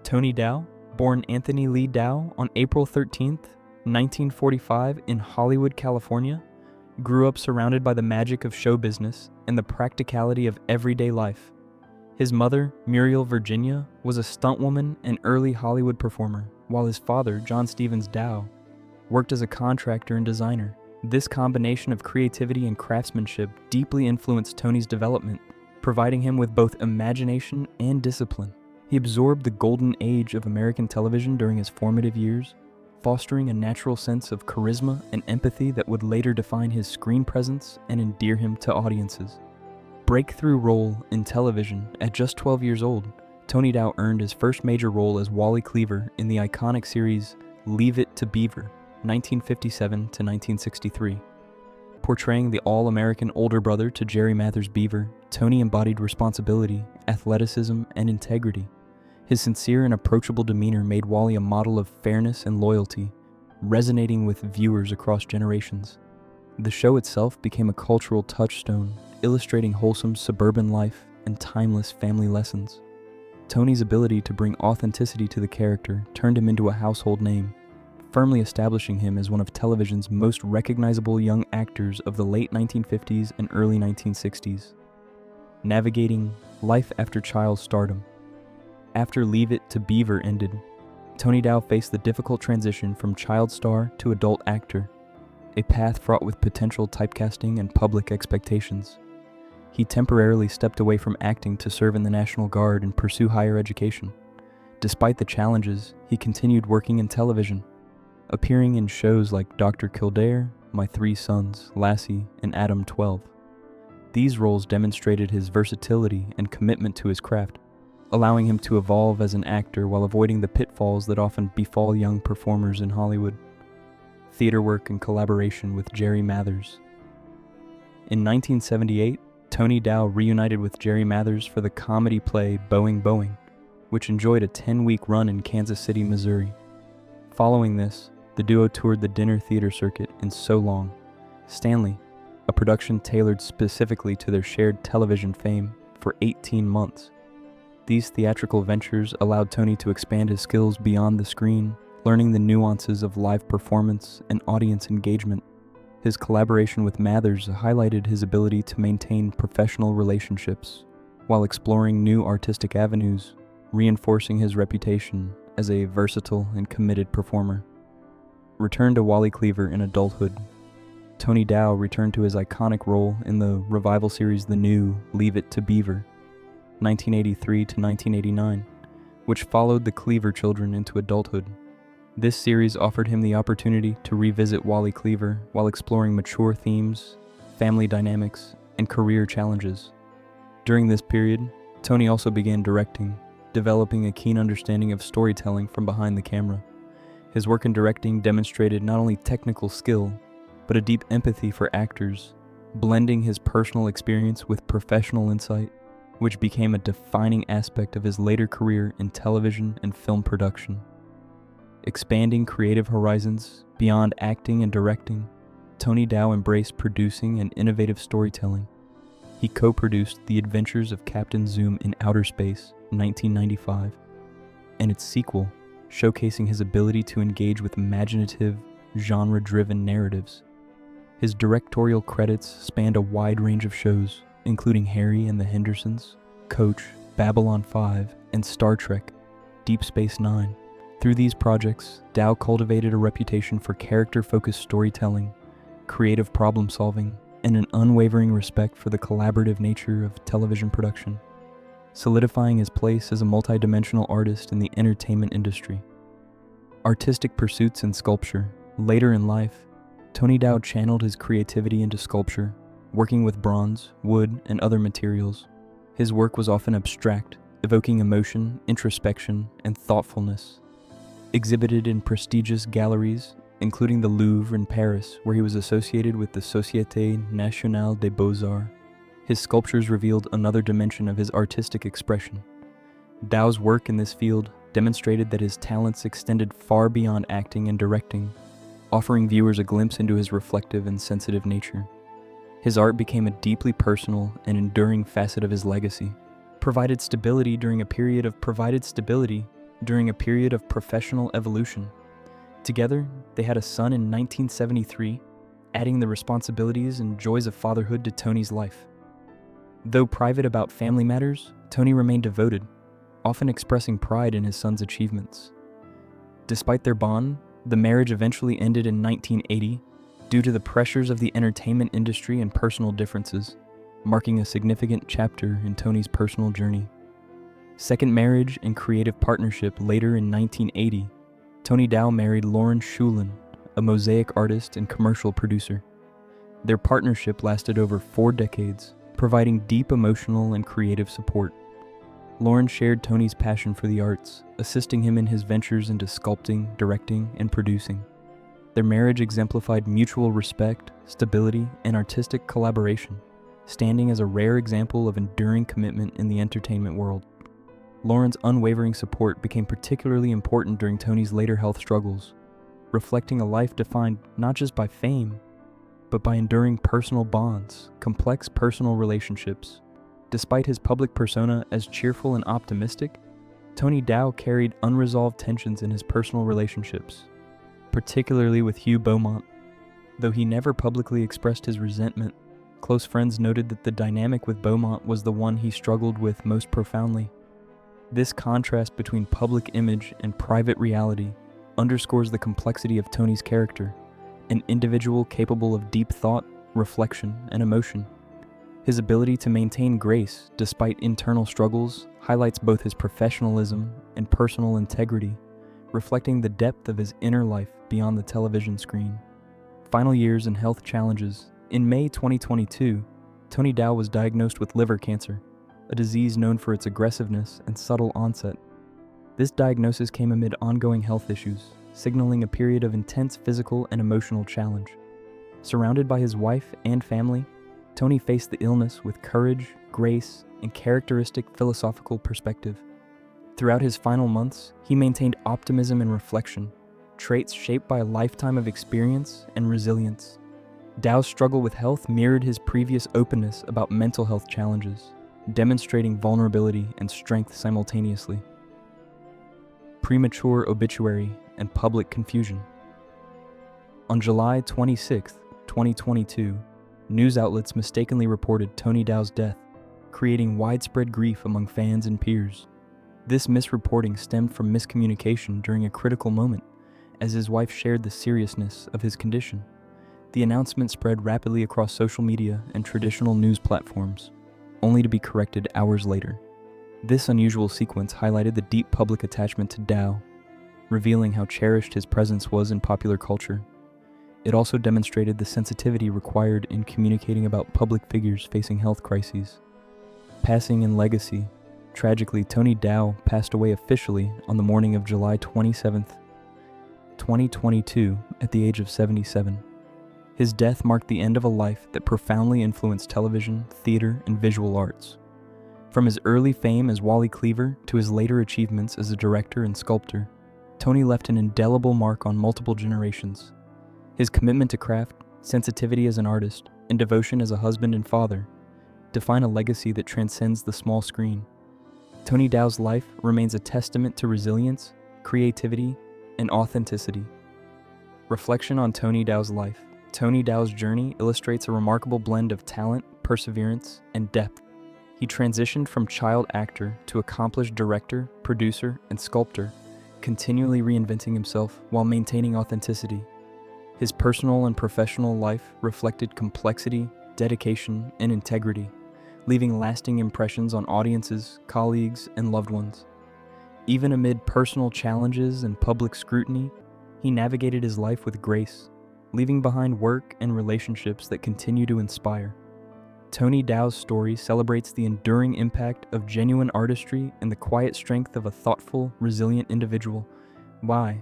Tony Dow, born Anthony Lee Dow on April 13, 1945 in Hollywood, California, grew up surrounded by the magic of show business and the practicality of everyday life. His mother, Muriel Virginia, was a stuntwoman and early Hollywood performer, while his father, John Stevens Dow, worked as a contractor and designer. This combination of creativity and craftsmanship deeply influenced Tony's development, providing him with both imagination and discipline. He absorbed the golden age of American television during his formative years, fostering a natural sense of charisma and empathy that would later define his screen presence and endear him to audiences. Breakthrough role in television. At just 12 years old, Tony Dow earned his first major role as Wally Cleaver in the iconic series Leave It to Beaver, 1957 to 1963. Portraying the all-American older brother to Jerry Mathers' Beaver, Tony embodied responsibility, athleticism, and integrity. His sincere and approachable demeanor made Wally a model of fairness and loyalty, resonating with viewers across generations. The show itself became a cultural touchstone, illustrating wholesome suburban life and timeless family lessons. Tony's ability to bring authenticity to the character turned him into a household name, firmly establishing him as one of television's most recognizable young actors of the late 1950s and early 1960s. Navigating life after child stardom. After Leave It to Beaver ended, Tony Dow faced the difficult transition from child star to adult actor, a path fraught with potential typecasting and public expectations. He temporarily stepped away from acting to serve in the National Guard and pursue higher education. Despite the challenges, he continued working in television, appearing in shows like Dr. Kildare, My Three Sons, Lassie, and Adam 12. These roles demonstrated his versatility and commitment to his craft, allowing him to evolve as an actor while avoiding the pitfalls that often befall young performers in Hollywood. Theater work and collaboration with Jerry Mathers. In 1978, Tony Dow reunited with Jerry Mathers for the comedy play Boeing Boeing, which enjoyed a 10-week run in Kansas City, Missouri. Following this, the duo toured the dinner theater circuit in So Long, Stanley, a production tailored specifically to their shared television fame, for 18 months. These theatrical ventures allowed Tony to expand his skills beyond the screen, learning the nuances of live performance and audience engagement. His collaboration with Mathers highlighted his ability to maintain professional relationships while exploring new artistic avenues, reinforcing his reputation as a versatile and committed performer. Return to Wally Cleaver in adulthood. Tony Dow returned to his iconic role in the revival series The New Leave It to Beaver, 1983 to 1989, which followed the Cleaver children into adulthood. This series offered him the opportunity to revisit Wally Cleaver while exploring mature themes, family dynamics, and career challenges. During this period, Tony also began directing, developing a keen understanding of storytelling from behind the camera. His work in directing demonstrated not only technical skill, but a deep empathy for actors, blending his personal experience with professional insight, which became a defining aspect of his later career in television and film production. Expanding creative horizons beyond acting and directing, Tony Dow embraced producing and innovative storytelling. He co-produced The Adventures of Captain Zoom in Outer Space, 1995, and its sequel, showcasing his ability to engage with imaginative, genre-driven narratives. His directorial credits spanned a wide range of shows, including Harry and the Hendersons, Coach, Babylon 5, and Star Trek, Deep Space Nine. Through these projects, Dow cultivated a reputation for character-focused storytelling, creative problem-solving, and an unwavering respect for the collaborative nature of television production, solidifying his place as a multidimensional artist in the entertainment industry. Artistic pursuits and sculpture. Later in life, Tony Dow channeled his creativity into sculpture, working with bronze, wood, and other materials. His work was often abstract, evoking emotion, introspection, and thoughtfulness. Exhibited in prestigious galleries, including the Louvre in Paris, where he was associated with the Société Nationale des Beaux-Arts, his sculptures revealed another dimension of his artistic expression. Dow's work in this field demonstrated that his talents extended far beyond acting and directing, offering viewers a glimpse into his reflective and sensitive nature. His art became a deeply personal and enduring facet of his legacy, provided stability during a period of professional evolution. Together, they had a son in 1973, adding the responsibilities and joys of fatherhood to Tony's life. Though private about family matters, Tony remained devoted, often expressing pride in his son's achievements. Despite their bond, the marriage eventually ended in 1980 due to the pressures of the entertainment industry and personal differences, marking a significant chapter in Tony's personal journey. Second marriage and creative partnership later in 1980, Tony Dow married Lauren Shulin, a mosaic artist and commercial producer. Their partnership lasted over 4 decades, providing deep emotional and creative support. Lauren shared Tony's passion for the arts, assisting him in his ventures into sculpting, directing, and producing. Their marriage exemplified mutual respect, stability, and artistic collaboration, standing as a rare example of enduring commitment in the entertainment world. Lauren's unwavering support became particularly important during Tony's later health struggles, reflecting a life defined not just by fame, but by enduring personal bonds, complex personal relationships. Despite his public persona as cheerful and optimistic, Tony Dow carried unresolved tensions in his personal relationships, particularly with Hugh Beaumont. Though he never publicly expressed his resentment, close friends noted that the dynamic with Beaumont was the one he struggled with most profoundly. This contrast between public image and private reality underscores the complexity of Tony's character, an individual capable of deep thought, reflection, and emotion. His ability to maintain grace despite internal struggles highlights both his professionalism and personal integrity, reflecting the depth of his inner life beyond the television screen. Final years and health challenges. In May 2022, Tony Dow was diagnosed with liver cancer, a disease known for its aggressiveness and subtle onset. This diagnosis came amid ongoing health issues, signaling a period of intense physical and emotional challenge. Surrounded by his wife and family, Tony faced the illness with courage, grace, and characteristic philosophical perspective. Throughout his final months, he maintained optimism and reflection, traits shaped by a lifetime of experience and resilience. Dow's struggle with health mirrored his previous openness about mental health challenges, demonstrating vulnerability and strength simultaneously. Premature obituary and public confusion. On July 26, 2022, news outlets mistakenly reported Tony Dow's death, creating widespread grief among fans and peers. This misreporting stemmed from miscommunication during a critical moment, as his wife shared the seriousness of his condition. The announcement spread rapidly across social media and traditional news platforms, only to be corrected hours later. This unusual sequence highlighted the deep public attachment to Dow, revealing how cherished his presence was in popular culture. It also demonstrated the sensitivity required in communicating about public figures facing health crises. Passing and legacy. Tragically, Tony Dow passed away officially on the morning of July 27, 2022, at the age of 77. His death marked the end of a life that profoundly influenced television, theater, and visual arts. From his early fame as Wally Cleaver to his later achievements as a director and sculptor, Tony left an indelible mark on multiple generations. His commitment to craft, sensitivity as an artist, and devotion as a husband and father define a legacy that transcends the small screen. Tony Dow's life remains a testament to resilience, creativity, and authenticity. Reflection on Tony Dow's life. Tony Dow's journey illustrates a remarkable blend of talent, perseverance, and depth. He transitioned from child actor to accomplished director, producer, and sculptor, continually reinventing himself while maintaining authenticity. His personal and professional life reflected complexity, dedication, and integrity, leaving lasting impressions on audiences, colleagues, and loved ones. Even amid personal challenges and public scrutiny, he navigated his life with grace, leaving behind work and relationships that continue to inspire. Tony Dow's story celebrates the enduring impact of genuine artistry and the quiet strength of a thoughtful, resilient individual. Why?